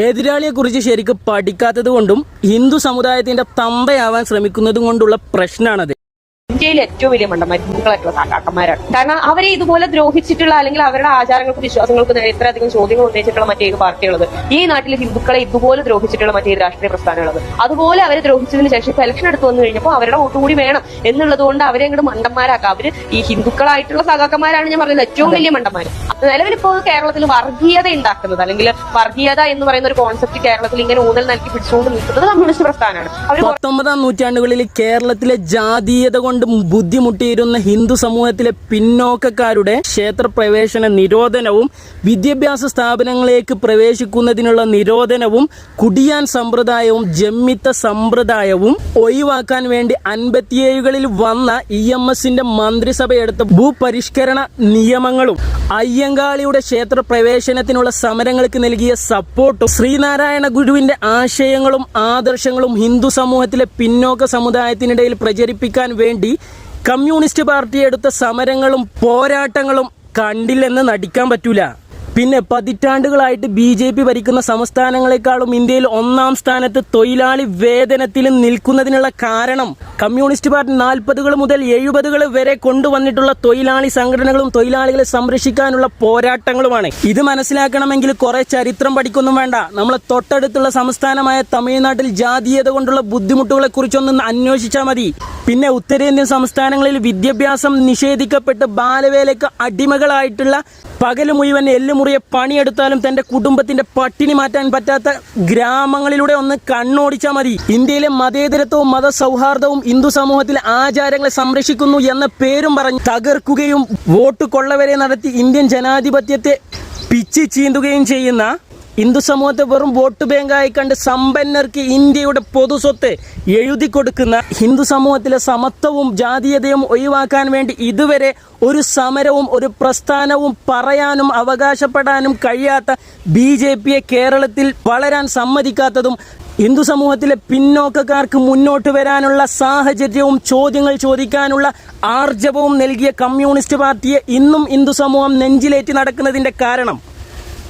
എതിരാളിയെ കുറിച്ച് ശരിക്കും പഠിക്കാത്തത് കൊണ്ടും ഹിന്ദു സമുദായത്തിന്റെ തന്തയാവാൻ ശ്രമിക്കുന്നതും കൊണ്ടുള്ള പ്രശ്നമാണത്. ഇന്ത്യയിൽ ഏറ്റവും വലിയ മണ്ടന്മാർ ഹിന്ദുക്കളായിട്ടുള്ള സഖാക്കന്മാരാണ്. കാരണം അവരെ ഇതുപോലെ ദ്രോഹിച്ചിട്ടുള്ള അല്ലെങ്കിൽ അവരുടെ ആചാരങ്ങൾക്കും വിശ്വാസങ്ങൾക്കും ഇത്രയധികം ചോദ്യങ്ങൾ ഉന്നയിച്ചിട്ടുള്ള മറ്റേത് പാർട്ടിയുള്ളത് ഈ നാട്ടിലെ ഹിന്ദുക്കളെ ഇതുപോലെ ദ്രോഹിച്ചിട്ടുള്ള മറ്റേത് രാഷ്ട്രീയ പ്രസ്ഥാനമുള്ളത്. അതുപോലെ അവരെ ദ്രോഹിച്ചതിന് ശേഷം ഇപ്പൊ ഇലക്ഷൻ എടുത്തു വന്നു കഴിഞ്ഞപ്പോൾ അവരുടെ വോട്ട് കൂടി വേണം എന്നുള്ളത് കൊണ്ട് അവരെ അങ്ങോട്ട് മണ്ടന്മാരാക്കാം. അവര് ഈ ഹിന്ദുക്കളായിട്ടുള്ള സഖാക്കന്മാരാണ് ഞാൻ പറയുന്നത് ഏറ്റവും വലിയ മണ്ടന്മാർ. നിലവിലിപ്പോ കേരളത്തിൽ വർഗീയത ഉണ്ടാക്കുന്നത് അല്ലെങ്കിൽ വർഗീയത എന്ന് പറയുന്ന ഒരു കോൺസെപ്റ്റ് കേരളത്തിൽ ഇങ്ങനെ ഊന്നൽ നൽകി പിടിച്ചുകൊണ്ട് നിൽക്കുന്നത് കമ്മ്യൂണിസ്റ്റ് പ്രസ്ഥാനമാണ്. 19ാം നൂറ്റാണ്ടുകളിൽ കേരളത്തിലെ ജാതീയത കൊണ്ട് ബുദ്ധിമുട്ടിയിരുന്ന ഹിന്ദു സമൂഹത്തിലെ പിന്നോക്കക്കാരുടെ ക്ഷേത്രപ്രവേശന നിരോധനവും വിദ്യാഭ്യാസ സ്ഥാപനങ്ങളിലേക്ക് പ്രവേശിക്കുന്നതിനുള്ള നിരോധനവും കുടിയാൻ സമ്പ്രദായവും ജമ്മിത്ത സമ്പ്രദായവും ഒഴിവാക്കാൻ വേണ്ടി 57കളിൽ വന്ന EMSന്റെ മന്ത്രിസഭയെടുത്ത ഭൂപരിഷ്കരണ നിയമങ്ങളും അയ്യങ്കാളിയുടെ ക്ഷേത്രപ്രവേശനത്തിനുള്ള സമരങ്ങൾക്ക് നൽകിയ സപ്പോർട്ടും ശ്രീനാരായണ ഗുരുവിന്റെ ആശയങ്ങളും ആദർശങ്ങളും ഹിന്ദു സമൂഹത്തിലെ പിന്നോക്ക സമുദായത്തിനിടയിൽ പ്രചരിപ്പിക്കാൻ വേണ്ടി കമ്മ്യൂണിസ്റ്റ് പാർട്ടി എടുത്ത സമരങ്ങളും പോരാട്ടങ്ങളും കണ്ടില്ലെന്ന് നടിക്കാൻ പറ്റൂല. പിന്നെ പതിറ്റാണ്ടുകളായിട്ട് BJP ഭരിക്കുന്ന സംസ്ഥാനങ്ങളെക്കാളും ഇന്ത്യയിൽ 1ാം സ്ഥാനത്ത് തൊഴിലാളി വേതനത്തിൽ നിൽക്കുന്നതിനുള്ള കാരണം കമ്മ്യൂണിസ്റ്റ് പാർട്ടി 40കൾ മുതൽ 70കൾ വരെ കൊണ്ടുവന്നിട്ടുള്ള തൊഴിലാളി സംഘടനകളും തൊഴിലാളികളെ സംരക്ഷിക്കാനുള്ള പോരാട്ടങ്ങളുമാണ്. ഇത് മനസ്സിലാക്കണമെങ്കിൽ കുറെ ചരിത്രം പഠിക്കൊന്നും വേണ്ട. നമ്മളെ തൊട്ടടുത്തുള്ള സംസ്ഥാനമായ തമിഴ്നാട്ടിൽ ജാതീയത കൊണ്ടുള്ള ബുദ്ധിമുട്ടുകളെ കുറിച്ചൊന്ന് അന്വേഷിച്ചാൽ മതി. പിന്നെ ഉത്തരേന്ത്യൻ സംസ്ഥാനങ്ങളിൽ വിദ്യാഭ്യാസം നിഷേധിക്കപ്പെട്ട് ബാലവേലയ്ക്ക് അടിമകളായിട്ടുള്ള പകല് മുഴുവൻ എല്ലുമുറിയെ പണിയെടുത്താലും തന്റെ കുടുംബത്തിന്റെ പട്ടിണി മാറ്റാൻ പറ്റാത്ത ഗ്രാമങ്ങളിലൂടെ ഒന്ന് കണ്ണോടിച്ചാൽ മതി. ഇന്ത്യയിലെ മതേതരത്വവും മതസൗഹാർദ്ദവും ഹിന്ദു സമൂഹത്തിലെ ആചാരങ്ങളെ സംരക്ഷിക്കുന്നു എന്ന പേരും പറഞ്ഞ് തകർക്കുകയും വോട്ട് കൊള്ളവരെ നടത്തി ഇന്ത്യൻ ജനാധിപത്യത്തെ പിച്ചി ചീന്തുകയും ചെയ്യുന്ന ഹിന്ദു സമൂഹത്തെ വെറും വോട്ട് ബാങ്കായി കണ്ട് സമ്പന്നർക്ക് ഇന്ത്യയുടെ പൊതുസ്വത്ത് എഴുതി കൊടുക്കുന്ന ഹിന്ദു സമൂഹത്തിലെ സമത്വവും ജാതീയതയും ഒഴിവാക്കാൻ വേണ്ടി ഇതുവരെ ഒരു സമരവും ഒരു പ്രസ്ഥാനവും പറയാനും അവകാശപ്പെടാനും കഴിയാത്ത BJPയെ കേരളത്തിൽ വളരാൻ സമ്മതിക്കാത്തതും ഹിന്ദു സമൂഹത്തിലെ പിന്നോക്കക്കാർക്ക് മുന്നോട്ട് വരാനുള്ള സാഹചര്യവും ചോദ്യങ്ങൾ ചോദിക്കാനുള്ള ആർജവവും നൽകിയ കമ്മ്യൂണിസ്റ്റ് പാർട്ടിയെ ഇന്നും ഹിന്ദു സമൂഹം നെഞ്ചിലേറ്റി നടക്കുന്നതിന്റെ കാരണം